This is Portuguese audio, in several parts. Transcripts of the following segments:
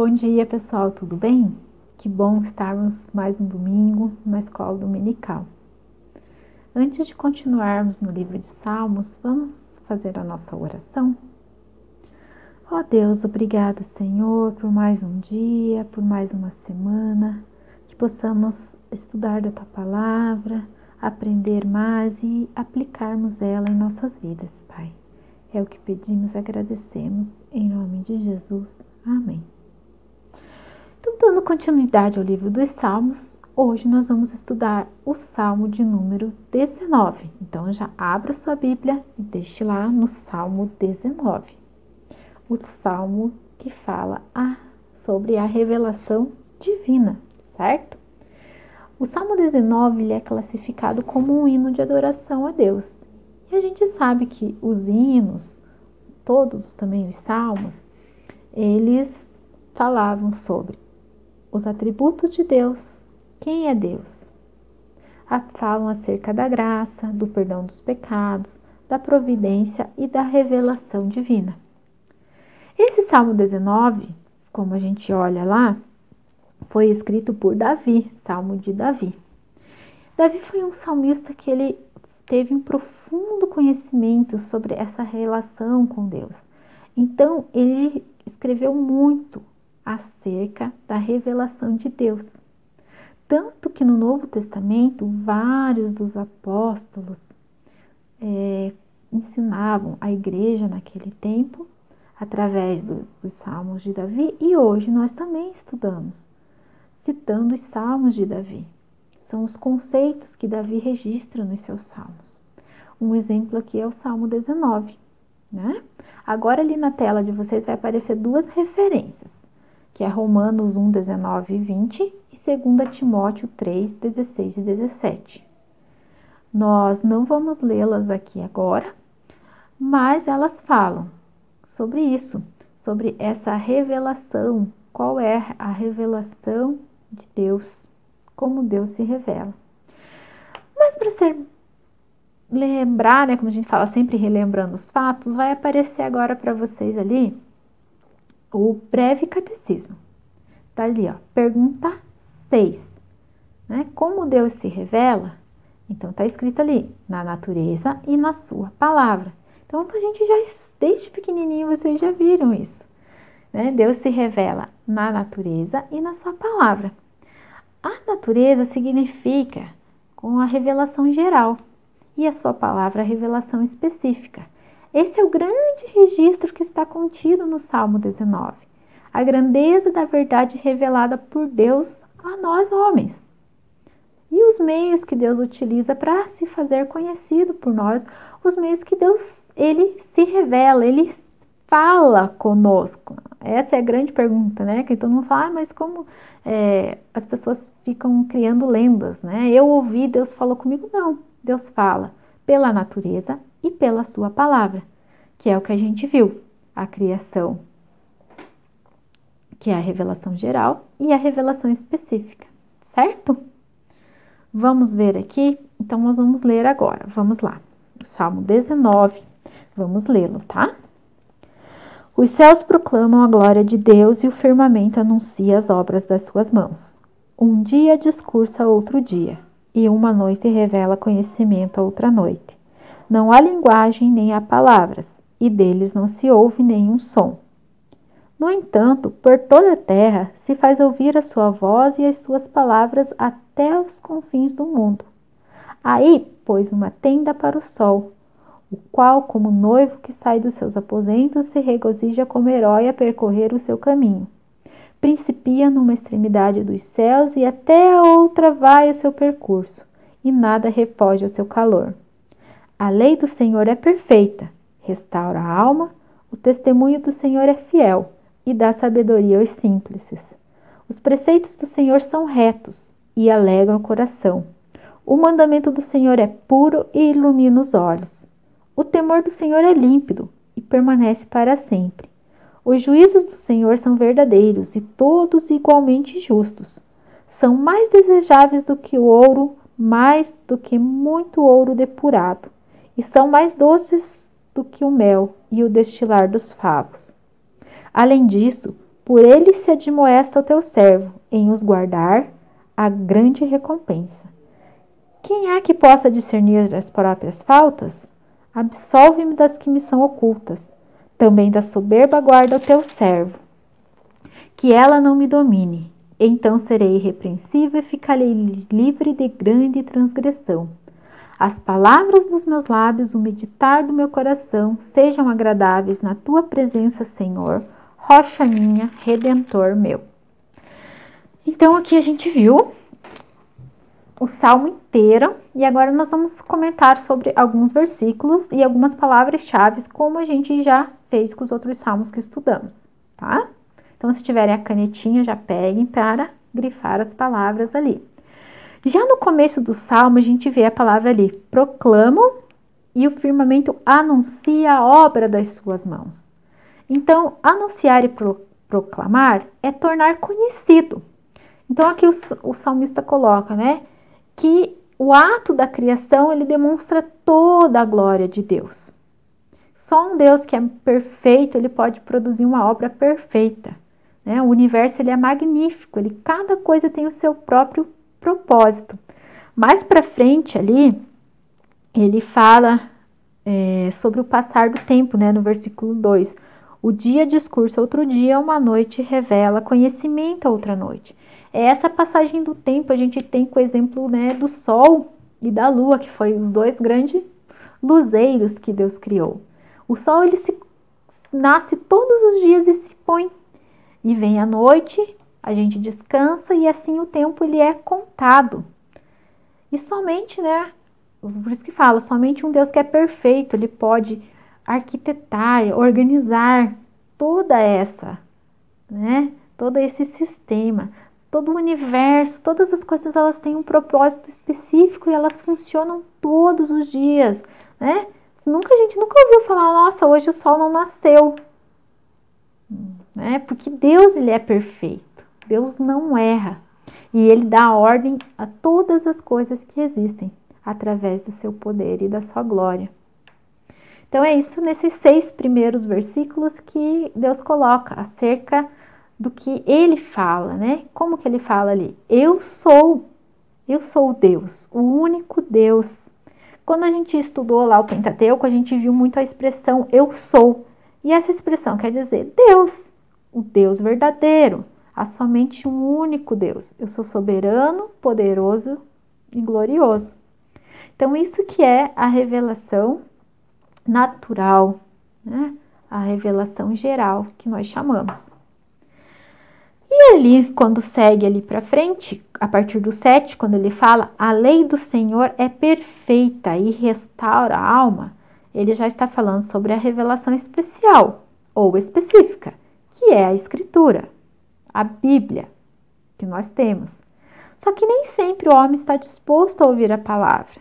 Bom dia, pessoal, tudo bem? Que bom estarmos mais um domingo na escola dominical. Antes de continuarmos no livro de Salmos, vamos fazer a nossa oração? Ó Deus, obrigada, Senhor, por mais um dia, por mais uma semana, que possamos estudar da Tua Palavra, aprender mais e aplicarmos ela em nossas vidas, Pai. É o que pedimos e agradecemos, em nome de Jesus. Amém. Então, dando continuidade ao livro dos Salmos, hoje nós vamos estudar o Salmo de número 19. Então, já abra sua Bíblia e deixe lá no Salmo 19. O Salmo que fala sobre a revelação divina, certo? O Salmo 19 ele é classificado como um hino de adoração a Deus. E a gente sabe que os hinos, todos também os salmos, eles falavam sobre os atributos de Deus, quem é Deus. Falam acerca da graça, do perdão dos pecados, da providência e da revelação divina. Esse Salmo 19, como a gente olha lá, foi escrito por Davi, Salmo de Davi. Davi foi um salmista que ele teve um profundo conhecimento sobre essa relação com Deus. Então, ele escreveu muito acerca da revelação de Deus. Tanto que no Novo Testamento, vários dos apóstolos ensinavam a igreja naquele tempo, através dos Salmos de Davi, e hoje nós também estudamos, citando os Salmos de Davi. São os conceitos que Davi registra nos seus Salmos. Um exemplo aqui é o Salmo 19, né? Agora ali na tela de vocês vai aparecer duas referências, que é Romanos 1, 19 e 20 e 2 Timóteo 3, 16 e 17. Nós não vamos lê-las aqui agora, mas elas falam sobre isso, sobre essa revelação, qual é a revelação de Deus, como Deus se revela. Mas para lembrar, né, como a gente fala, sempre relembrando os fatos, vai aparecer agora para vocês ali o breve catecismo. Tá ali, ó, pergunta 6, né? Como Deus se revela? Então tá escrito ali, na natureza e na sua palavra. Então a gente já, desde pequenininho, vocês já viram isso, né? Deus se revela na natureza e na sua palavra. A natureza significa com a revelação geral e a sua palavra a revelação específica. Esse é o grande registro que está contido no Salmo 19. A grandeza da verdade revelada por Deus a nós homens. E os meios que Deus utiliza para se fazer conhecido por nós, os meios que Deus, ele se revela, ele fala conosco. Essa é a grande pergunta, né? Que todo mundo fala, mas como as pessoas ficam criando lendas, né? Eu ouvi, Deus falou comigo. Não, Deus fala pela natureza e pela sua palavra, que é o que a gente viu, a criação, que é a revelação geral e a revelação específica, certo? Vamos ver aqui, então nós vamos ler agora, vamos lá, o Salmo 19, vamos lê-lo, tá? Os céus proclamam a glória de Deus e o firmamento anuncia as obras das suas mãos. Um dia discursa outro dia, e uma noite revela conhecimento a outra noite. Não há linguagem nem há palavras, e deles não se ouve nenhum som. No entanto, por toda a terra se faz ouvir a sua voz e as suas palavras até os confins do mundo. Aí pôs uma tenda para o sol, o qual, como noivo que sai dos seus aposentos, se regozija como herói a percorrer o seu caminho. Principia numa extremidade dos céus e até a outra vai o seu percurso, e nada refoge ao seu calor. A lei do Senhor é perfeita, restaura a alma, o testemunho do Senhor é fiel, e dá sabedoria aos simples. Os preceitos do Senhor são retos e alegram o coração. O mandamento do Senhor é puro e ilumina os olhos. O temor do Senhor é límpido e permanece para sempre. Os juízos do Senhor são verdadeiros e todos igualmente justos. São mais desejáveis do que o ouro, mais do que muito ouro depurado, e são mais doces do que o mel e o destilar dos favos. Além disso, Por ele se admoesta o teu servo, em os guardar a grande recompensa. Quem há que possa discernir as próprias faltas? Absolve-me das que me são ocultas. Também da soberba guarda o teu servo, que ela não me domine. Então serei irrepreensível e ficarei livre de grande transgressão. As palavras dos meus lábios, o meditar do meu coração, sejam agradáveis na tua presença, Senhor, rocha minha, redentor meu. Então aqui a gente viu o salmo inteiro e agora nós vamos comentar sobre alguns versículos e algumas palavras-chave, como a gente já fez com os outros salmos que estudamos, tá? Então, se tiverem a canetinha, já peguem para grifar as palavras ali. Já no começo do salmo, a gente vê a palavra ali, proclamam, e o firmamento anuncia a obra das suas mãos. Então, anunciar e proclamar é tornar conhecido. Então, aqui o salmista coloca, né, que o ato da criação, ele demonstra toda a glória de Deus. Só um Deus que é perfeito, ele pode produzir uma obra perfeita. O universo, ele é magnífico, cada coisa tem o seu próprio propósito. Mais para frente ali, ele fala sobre o passar do tempo, no versículo 2. O dia discursa outro dia, uma noite revela conhecimento a outra noite. Essa passagem do tempo a gente tem com o exemplo do Sol e da Lua, que foi os dois grandes luzeiros que Deus criou. O Sol, ele nasce todos os dias e se põe. E vem a noite, a gente descansa e assim o tempo ele é contado. E somente, por isso que fala, somente um Deus que é perfeito, ele pode arquitetar, organizar toda essa, todo esse sistema, todo o universo, todas as coisas elas têm um propósito específico e elas funcionam todos os dias, A gente nunca ouviu falar, nossa, hoje o sol não nasceu. Porque Deus, ele é perfeito, Deus não erra e ele dá ordem a todas as coisas que existem através do seu poder e da sua glória. Então é isso nesses 6 primeiros versículos que Deus coloca acerca do que ele fala, Como que ele fala ali? Eu sou Deus, o único Deus. Quando a gente estudou lá o Pentateuco, a gente viu muito a expressão eu sou, e essa expressão quer dizer Deus, o Deus verdadeiro, há somente um único Deus. Eu sou soberano, poderoso e glorioso. Então, isso que é a revelação natural, A revelação geral que nós chamamos. E ali, quando segue ali para frente, a partir do 7, quando ele fala, a lei do Senhor é perfeita e restaura a alma, ele já está falando sobre a revelação especial ou específica, que é a Escritura, a Bíblia que nós temos. Só que nem sempre o homem está disposto a ouvir a palavra.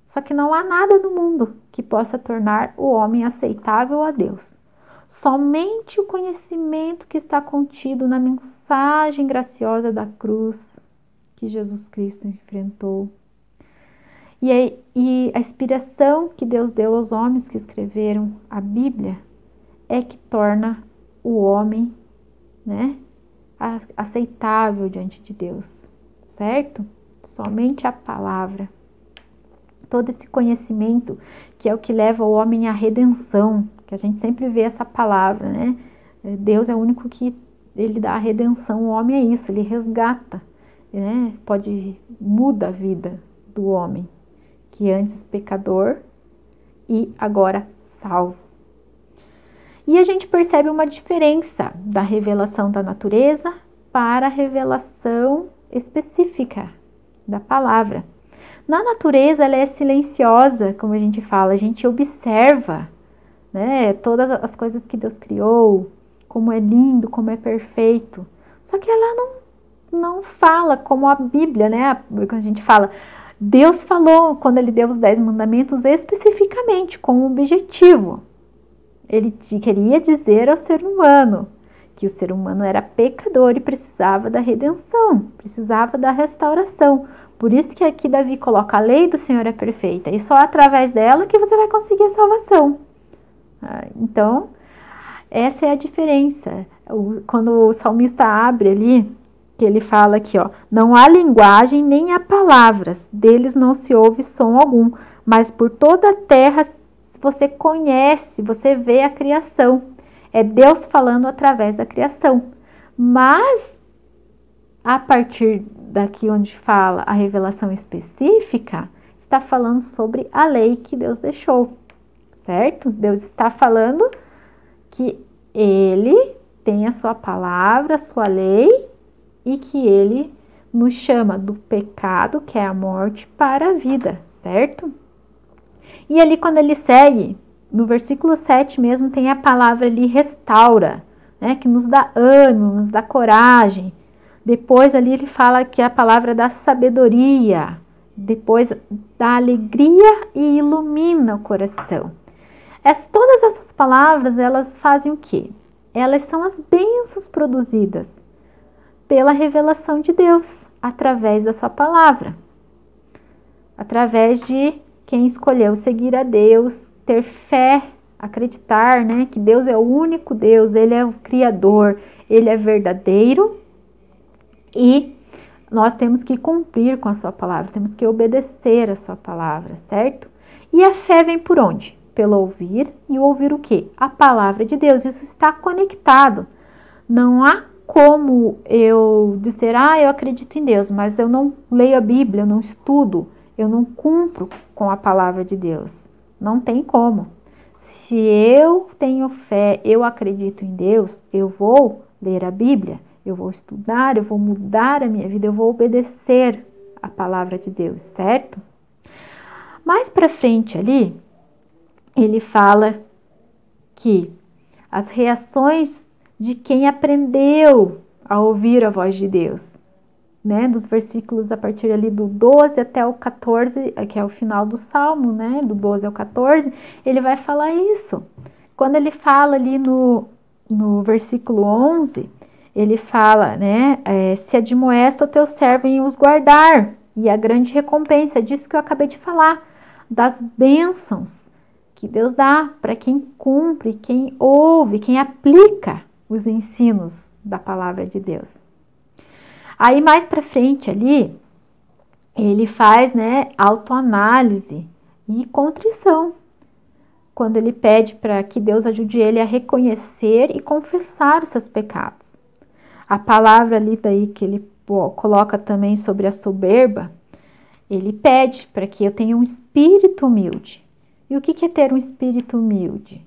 Só que não há nada no mundo que possa tornar o homem aceitável a Deus. Somente o conhecimento que está contido na mensagem graciosa da cruz que Jesus Cristo enfrentou. E a inspiração que Deus deu aos homens que escreveram a Bíblia é que torna o homem, aceitável diante de Deus, certo? Somente a palavra. Todo esse conhecimento que é o que leva o homem à redenção, que a gente sempre vê essa palavra, Deus é o único que ele dá a redenção, o homem é isso, ele resgata, muda a vida do homem, que antes pecador e agora salvo. E a gente percebe uma diferença da revelação da natureza para a revelação específica da palavra. Na natureza, ela é silenciosa, como a gente fala, a gente observa, todas as coisas que Deus criou, como é lindo, como é perfeito. Só que ela não fala como a Bíblia, quando a gente fala, Deus falou, quando ele deu os 10 mandamentos, especificamente, com um objetivo. Ele queria dizer ao ser humano que o ser humano era pecador e precisava da redenção, precisava da restauração. Por isso que aqui Davi coloca a lei do Senhor é perfeita e só através dela que você vai conseguir a salvação. Então, essa é a diferença. quando o salmista abre ali, que ele fala aqui, ó, não há linguagem nem há palavras, deles não se ouve som algum, mas por toda a terra você conhece, você vê a criação. É Deus falando através da criação. Mas, a partir daqui onde fala a revelação específica, está falando sobre a lei que Deus deixou, certo? Deus está falando que Ele tem a sua palavra, a sua lei, e que Ele nos chama do pecado, que é a morte, para a vida, certo? E ali quando ele segue, no versículo 7 mesmo, tem a palavra ali restaura, né, que nos dá ânimo, nos dá coragem. Depois ali ele fala que a palavra da sabedoria, depois da alegria e ilumina o coração. Todas essas palavras, elas fazem o quê? Elas são as bênçãos produzidas pela revelação de Deus, através da sua palavra. Através de quem escolheu seguir a Deus, ter fé, acreditar, né, que Deus é o único Deus, Ele é o Criador, Ele é verdadeiro e nós temos que cumprir com a sua palavra, temos que obedecer a sua palavra, certo? E a fé vem por onde? Pelo ouvir, e ouvir o quê? A palavra de Deus, isso está conectado. Não há como eu dizer, eu acredito em Deus, mas eu não leio a Bíblia, eu não estudo, eu não cumpro com a palavra de Deus. Não tem como. Se eu tenho fé, eu acredito em Deus, eu vou ler a Bíblia, eu vou estudar, eu vou mudar a minha vida, eu vou obedecer a palavra de Deus, certo? Mais para frente ali, ele fala que as reações de quem aprendeu a ouvir a voz de Deus, né, dos versículos a partir ali do 12 até o 14, que é o final do Salmo, né, do 12 ao 14, ele vai falar isso. Quando ele fala ali no versículo 11, ele fala, né, se admoesta o teu servo em os guardar, e a grande recompensa, disso que eu acabei de falar, das bênçãos que Deus dá para quem cumpre, quem ouve, quem aplica os ensinos da palavra de Deus. Aí mais para frente ali, ele faz, né, autoanálise e contrição, quando ele pede para que Deus ajude ele a reconhecer e confessar os seus pecados. A palavra ali daí que ele coloca também sobre a soberba, ele pede para que eu tenha um espírito humilde. E o que é ter um espírito humilde?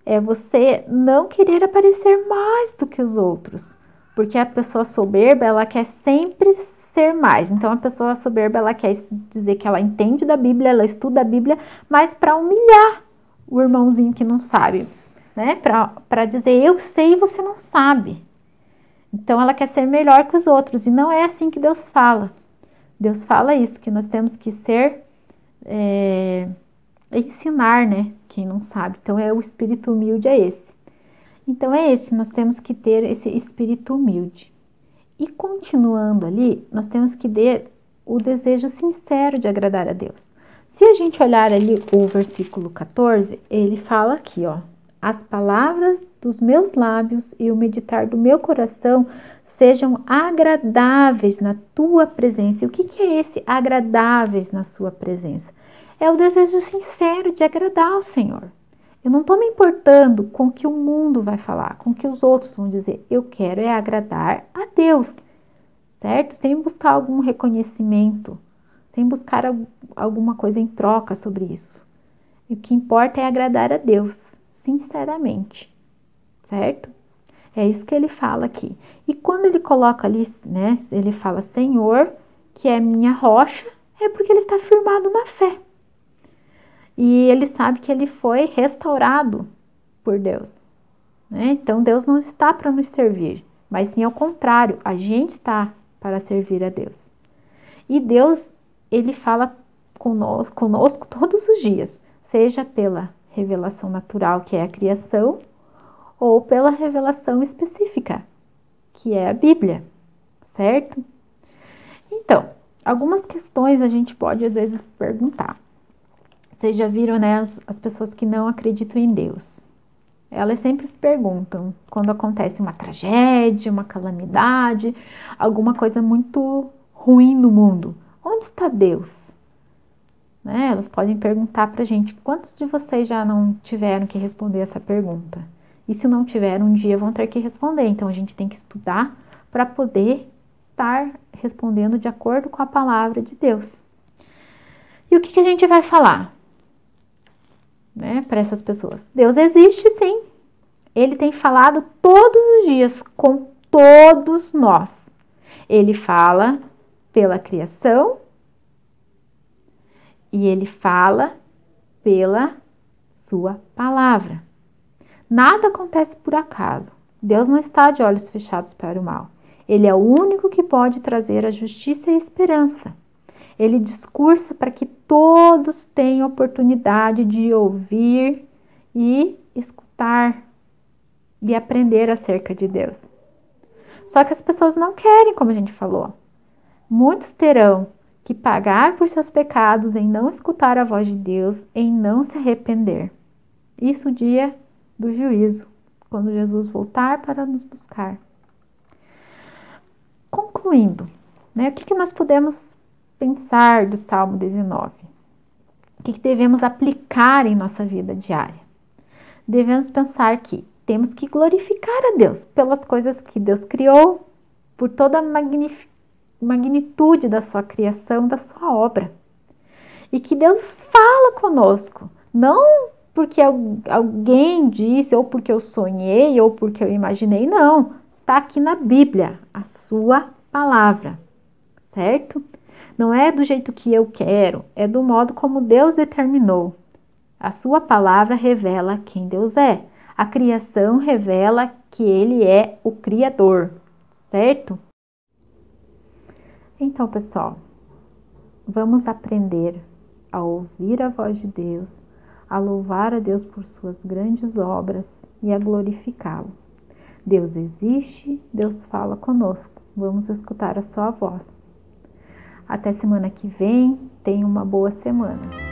É você não querer aparecer mais do que os outros. Porque a pessoa soberba, ela quer sempre ser mais. Então, a pessoa soberba, ela quer dizer que ela entende da Bíblia, ela estuda a Bíblia, mas para humilhar o irmãozinho que não sabe, né? Para dizer, eu sei e você não sabe. Então, ela quer ser melhor que os outros. E não é assim que Deus fala. Deus fala isso, que nós temos que ser, ensinar, né? Quem não sabe. Então, o espírito humilde é esse. Então, nós temos que ter esse espírito humilde. E continuando ali, nós temos que ter o desejo sincero de agradar a Deus. Se a gente olhar ali o versículo 14, ele fala aqui, ó, as palavras dos meus lábios e o meditar do meu coração sejam agradáveis na tua presença. E o que é esse agradáveis na sua presença? É o desejo sincero de agradar ao Senhor. Eu não estou me importando com o que o mundo vai falar, com o que os outros vão dizer. Eu quero agradar a Deus, certo? Sem buscar algum reconhecimento, sem buscar alguma coisa em troca sobre isso. E o que importa é agradar a Deus, sinceramente, certo? É isso que ele fala aqui. E quando ele coloca ali, né, ele fala Senhor, que é minha rocha, é porque ele está firmado na fé. E ele sabe que ele foi restaurado por Deus, né? Então, Deus não está para nos servir, mas sim ao contrário, a gente está para servir a Deus. E Deus, ele fala conosco todos os dias, seja pela revelação natural, que é a criação, ou pela revelação específica, que é a Bíblia, certo? Então, algumas questões a gente pode às vezes perguntar. Vocês já viram, né, as pessoas que não acreditam em Deus. elas sempre perguntam, quando acontece uma tragédia, uma calamidade, alguma coisa muito ruim no mundo, onde está Deus? Né? Elas podem perguntar pra gente, quantos de vocês já não tiveram que responder essa pergunta? E se não tiveram, um dia vão ter que responder. Então a gente tem que estudar para poder estar respondendo de acordo com a palavra de Deus. E o que a gente vai falar, né, para essas pessoas? Deus existe, sim. Ele tem falado todos os dias com todos nós. Ele fala pela criação e ele fala pela sua palavra. Nada acontece por acaso. Deus não está de olhos fechados para o mal. Ele é o único que pode trazer a justiça e a esperança. Ele discursa para que todos tenham oportunidade de ouvir e escutar e aprender acerca de Deus. Só que as pessoas não querem, como a gente falou. Muitos terão que pagar por seus pecados em não escutar a voz de Deus, em não se arrepender. Isso o dia do juízo, quando Jesus voltar para nos buscar. Concluindo, né, o que nós podemos pensar do Salmo 19? O que devemos aplicar em nossa vida diária? Devemos pensar que temos que glorificar a Deus pelas coisas que Deus criou, por toda a magnitude da sua criação, da sua obra. E que Deus fala conosco, não porque alguém disse, ou porque eu sonhei, ou porque eu imaginei, não. Está aqui na Bíblia, a sua palavra, certo? Não é do jeito que eu quero, é do modo como Deus determinou. A sua palavra revela quem Deus é. A criação revela que Ele é o Criador, certo? Então, pessoal, vamos aprender a ouvir a voz de Deus, a louvar a Deus por suas grandes obras e a glorificá-lo. Deus existe, Deus fala conosco. Vamos escutar a sua voz. Até semana que vem, tenha uma boa semana.